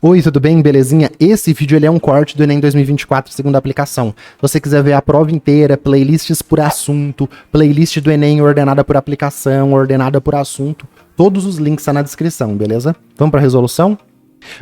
Oi, tudo bem? Belezinha? Esse vídeo ele é um corte do Enem 2024, segunda aplicação. Se você quiser ver a prova inteira, playlists por assunto, playlist do Enem ordenada por aplicação, ordenada por assunto, todos os links estão na descrição, beleza? Vamos para a resolução?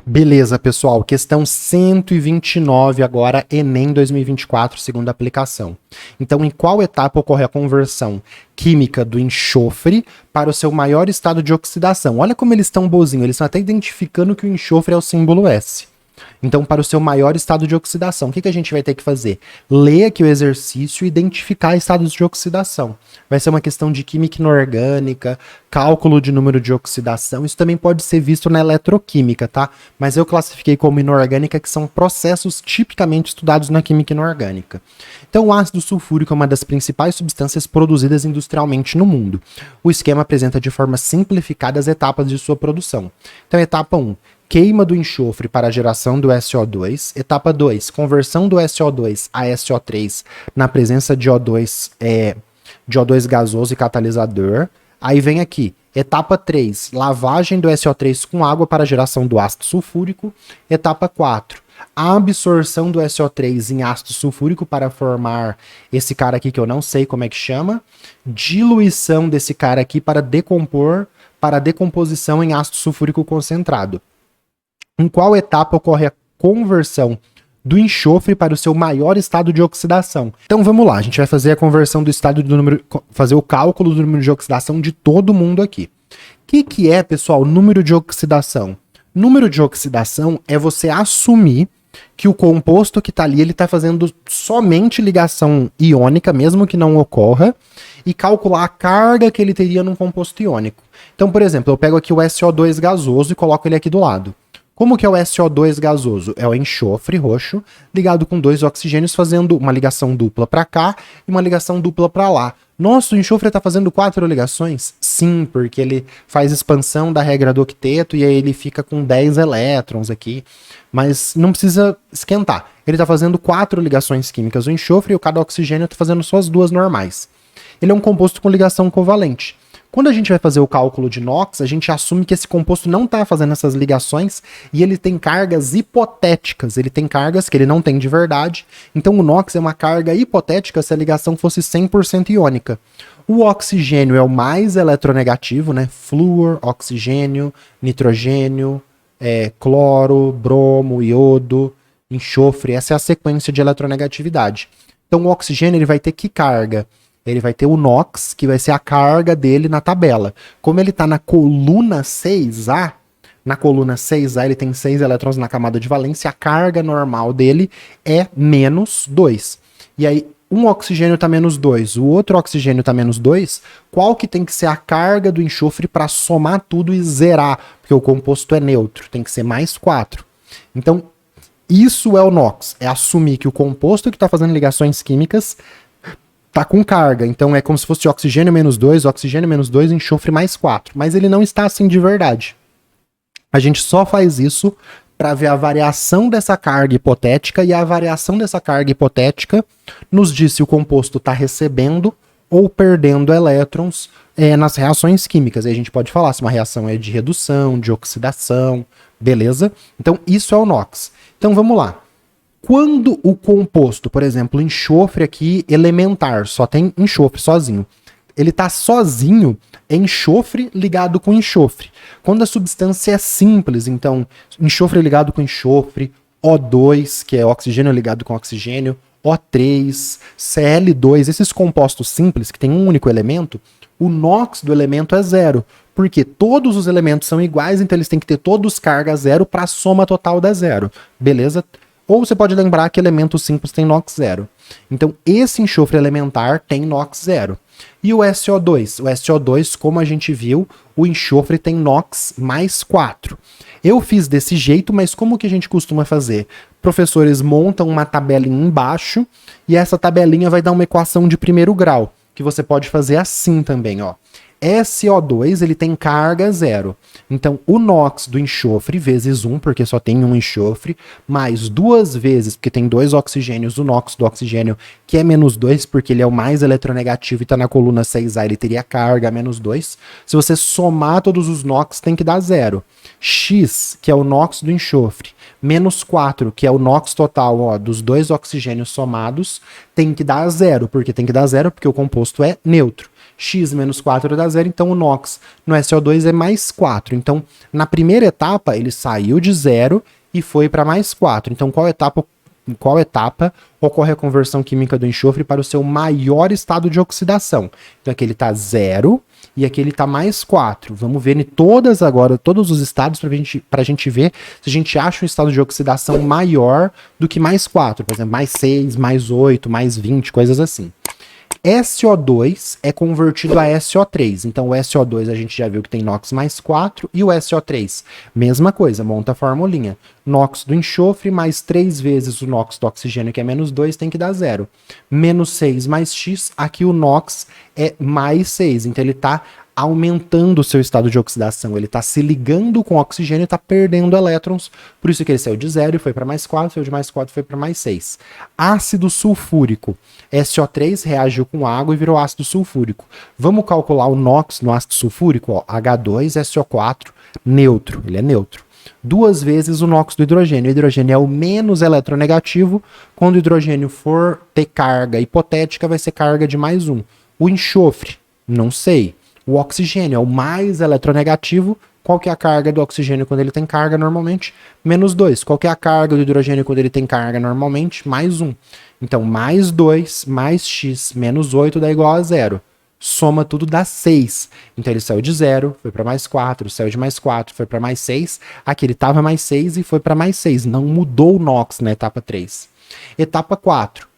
Beleza, pessoal. Questão 129 agora, Enem 2024, segunda aplicação. Então, em qual etapa ocorre a conversão química do enxofre para o seu maior estado de oxidação? Olha como eles estão bozinhos, eles estão até identificando que o enxofre é o símbolo S. Então, para o seu maior estado de oxidação, o que a gente vai ter que fazer? Ler aqui o exercício e identificar estados de oxidação. Vai ser uma questão de química inorgânica, cálculo de número de oxidação. Isso também pode ser visto na eletroquímica, tá? Mas eu classifiquei como inorgânica, que são processos tipicamente estudados na química inorgânica. Então, o ácido sulfúrico é uma das principais substâncias produzidas industrialmente no mundo. O esquema apresenta de forma simplificada as etapas de sua produção. Então, etapa 1. Queima do enxofre para a geração do SO2. Etapa 2, conversão do SO2 a SO3 na presença de O2 gasoso e catalisador. Aí vem aqui, etapa 3, lavagem do SO3 com água para a geração do ácido sulfúrico. Etapa 4, a absorção do SO3 em ácido sulfúrico para formar esse cara aqui que eu não sei como é que chama. Diluição desse cara aqui para decomposição em ácido sulfúrico concentrado. Em qual etapa ocorre a conversão do enxofre para o seu maior estado de oxidação? Então vamos lá, a gente vai fazer a conversão do estado do número, fazer o cálculo do número de oxidação de todo mundo aqui. O que é, pessoal, número de oxidação? Número de oxidação é você assumir que o composto que está ali, ele está fazendo somente ligação iônica, mesmo que não ocorra, e calcular a carga que ele teria num composto iônico. Então, por exemplo, eu pego aqui o SO2 gasoso e coloco ele aqui do lado. Como que é o SO2 gasoso? É o enxofre roxo ligado com 2 oxigênios fazendo uma ligação dupla para cá e uma ligação dupla para lá. Nossa, o enxofre está fazendo 4 ligações? Sim, porque ele faz expansão da regra do octeto e aí ele fica com 10 elétrons aqui. Mas não precisa esquentar. Ele está fazendo 4 ligações químicas. O enxofre e cada oxigênio está fazendo só as 2 normais. Ele é um composto com ligação covalente. Quando a gente vai fazer o cálculo de NOx, a gente assume que esse composto não está fazendo essas ligações e ele tem cargas hipotéticas. Ele tem cargas que ele não tem de verdade. Então o NOx é uma carga hipotética se a ligação fosse 100% iônica. O oxigênio é o mais eletronegativo, né? Flúor, oxigênio, nitrogênio, cloro, bromo, iodo, enxofre. Essa é a sequência de eletronegatividade. Então o oxigênio ele vai ter que carga? Ele vai ter o NOx, que vai ser a carga dele na tabela. Como ele está na coluna 6A, ele tem 6 elétrons na camada de valência, a carga normal dele é menos 2. E aí, um oxigênio está menos 2, o outro oxigênio está menos 2, qual que tem que ser a carga do enxofre para somar tudo e zerar? Porque o composto é neutro, tem que ser mais 4. Então, isso é o NOx, é assumir que o composto que está fazendo ligações químicas tá com carga, então é como se fosse oxigênio menos 2, enxofre mais 4, mas ele não está assim de verdade. A gente só faz isso para ver a variação dessa carga hipotética, e a variação dessa carga hipotética nos diz se o composto está recebendo ou perdendo elétrons nas reações químicas. E a gente pode falar se uma reação é de redução, de oxidação, beleza? Então isso é o NOx. Então vamos lá. Quando o composto, por exemplo, enxofre aqui elementar, só tem enxofre sozinho, ele está sozinho, é enxofre ligado com enxofre. Quando a substância é simples, então enxofre ligado com enxofre, O2, que é oxigênio ligado com oxigênio, O3, Cl2, esses compostos simples que tem um único elemento, o NOx do elemento é 0, porque todos os elementos são iguais, então eles têm que ter todos carga 0 para a soma total dar 0, beleza? Ou você pode lembrar que elementos simples tem NOx 0. Então, esse enxofre elementar tem NOx 0. E o SO2? O SO2, como a gente viu, o enxofre tem NOx mais 4. Eu fiz desse jeito, mas como que a gente costuma fazer? Professores montam uma tabelinha embaixo e essa tabelinha vai dar uma equação de primeiro grau, que você pode fazer assim também, ó. SO2, ele tem carga zero. Então, o NOx do enxofre vezes 1, porque só tem um enxofre, mais 2 vezes, porque tem 2 oxigênios, o NOx do oxigênio, que é menos 2, porque ele é o mais eletronegativo e está na coluna 6A, ele teria carga menos 2. Se você somar todos os NOx, tem que dar 0. X, que é o NOx do enxofre, menos 4, que é o NOx total, ó, dos 2 oxigênios somados, tem que dar 0, porque o composto é neutro. X menos 4 dá 0, então o NOx no SO2 é mais 4. Então, na primeira etapa, ele saiu de 0 e foi para mais 4. Então, em qual etapa ocorre a conversão química do enxofre para o seu maior estado de oxidação? Então, aqui ele está 0 e aqui ele está mais 4. Vamos ver em todos os estados, para a gente ver se a gente acha um estado de oxidação maior do que mais 4. Por exemplo, mais 6, mais 8, mais 20, coisas assim. SO2 é convertido a SO3. Então, o SO2 a gente já viu que tem NOx mais 4 e o SO3, mesma coisa, monta a formulinha. NOx do enxofre mais 3 vezes o NOx do oxigênio, que é menos 2, tem que dar 0. Menos 6 mais X, aqui o NOx é mais 6, então ele está aumentando o seu estado de oxidação, ele está se ligando com o oxigênio e está perdendo elétrons, por isso que ele saiu de 0 e foi para mais 4, saiu de mais 4 e foi para mais 6. Ácido sulfúrico, SO3 reagiu com água e virou ácido sulfúrico. Vamos calcular o NOx no ácido sulfúrico, ó, H2SO4, neutro, ele é neutro. 2 vezes o NOx do hidrogênio. O hidrogênio é o menos eletronegativo, quando o hidrogênio for ter carga hipotética, vai ser carga de mais 1. O enxofre, não sei. O oxigênio é o mais eletronegativo. Qual que é a carga do oxigênio quando ele tem carga normalmente? Menos 2. Qual que é a carga do hidrogênio quando ele tem carga normalmente? Mais 1. Então, mais 2, mais x, menos 8 dá igual a 0. Soma tudo dá 6. Então, ele saiu de 0, foi para mais 4, saiu de mais 4, foi para mais 6. Aqui ele estava mais 6 e foi para mais 6. Não mudou o NOx na etapa 3. Etapa 4.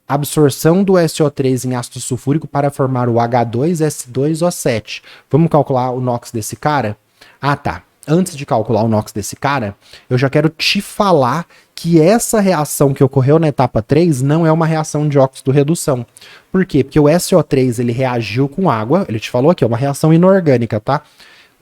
Absorção do SO3 em ácido sulfúrico para formar o H2S2O7. Vamos calcular o NOx desse cara? Ah, tá. Antes de calcular o NOx desse cara, eu já quero te falar que essa reação que ocorreu na etapa 3 não é uma reação de óxido-redução. Por quê? Porque o SO3 ele reagiu com água, ele te falou aqui, é uma reação inorgânica, tá?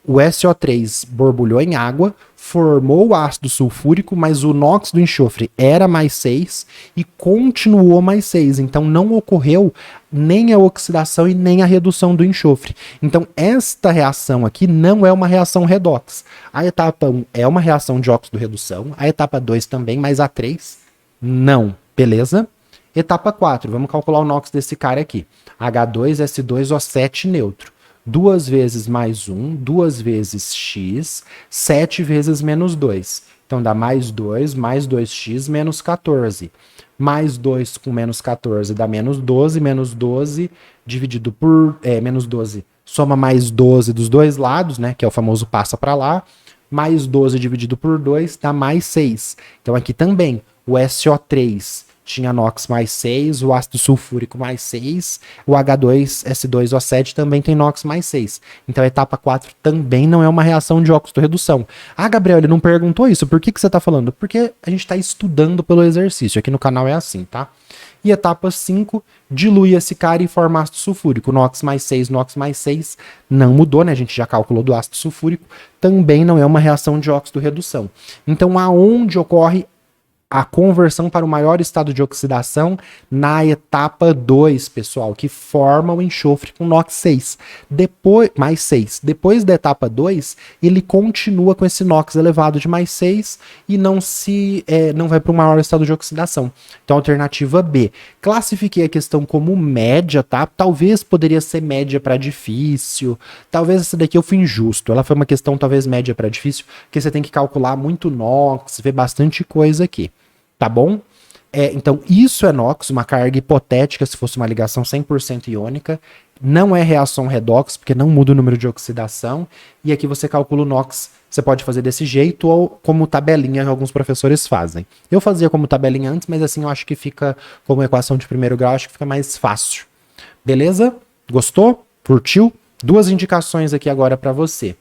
O SO3 borbulhou em água, formou o ácido sulfúrico, mas o NOx do enxofre era mais 6 e continuou mais 6. Então não ocorreu nem a oxidação e nem a redução do enxofre. Então esta reação aqui não é uma reação redox. A etapa 1 é uma reação de óxido-redução, a etapa 2 também, mas a 3 não. Beleza? Etapa 4, vamos calcular o NOx desse cara aqui. H2S2O7 neutro. 2 vezes mais 1, 2 vezes x, 7 vezes menos 2. Então dá mais 2, mais 2x, menos 14. Mais 2 com menos 14 dá menos 12 dividido por menos 12, soma mais 12 dos dois lados, né, que é o famoso passa para lá, mais 12 dividido por 2 dá mais 6. Então aqui também o SO3 tinha NOx mais 6, o ácido sulfúrico mais 6, o H2S2O7 também tem NOx mais 6. Então a etapa 4 também não é uma reação de óxido-redução. Ah, Gabriel, ele não perguntou isso, por que você está falando? Porque a gente está estudando pelo exercício, aqui no canal é assim, tá? E etapa 5, dilui esse cara e forma ácido sulfúrico. NOx mais 6, NOx mais 6, não mudou, né? A gente já calculou do ácido sulfúrico, também não é uma reação de óxido-redução. Então aonde ocorre a conversão para o maior estado de oxidação na etapa 2, pessoal, que forma o enxofre com NOx 6. Mais 6. Depois da etapa 2, ele continua com esse NOx elevado de mais 6 e não vai para o maior estado de oxidação. Então, alternativa B. Classifiquei a questão como média, tá? Talvez poderia ser média para difícil. Talvez essa daqui eu fui injusto. Ela foi uma questão talvez média para difícil, porque você tem que calcular muito NOx, ver bastante coisa aqui. Tá bom? Então, isso é NOx, uma carga hipotética, se fosse uma ligação 100% iônica. Não é reação redox, porque não muda o número de oxidação. E aqui você calcula o NOx, você pode fazer desse jeito ou como tabelinha que alguns professores fazem. Eu fazia como tabelinha antes, mas assim eu acho que fica como equação de primeiro grau, acho que fica mais fácil. Beleza? Gostou? Curtiu? 2 indicações aqui agora para você.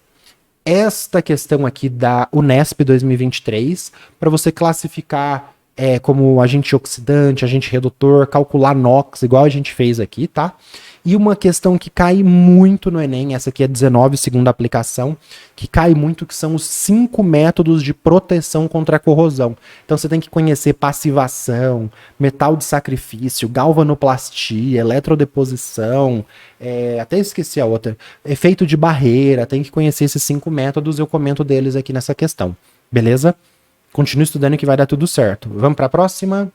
Esta questão aqui da Unesp 2023, para você classificar como agente oxidante, agente redutor, calcular NOx, igual a gente fez aqui, tá? E uma questão que cai muito no Enem, essa aqui é 19, segunda aplicação, que cai muito, que são os 5 métodos de proteção contra a corrosão. Então você tem que conhecer passivação, metal de sacrifício, galvanoplastia, eletrodeposição, até esqueci a outra, efeito de barreira, tem que conhecer esses 5 métodos, eu comento deles aqui nessa questão, beleza? Continue estudando que vai dar tudo certo. Vamos para a próxima?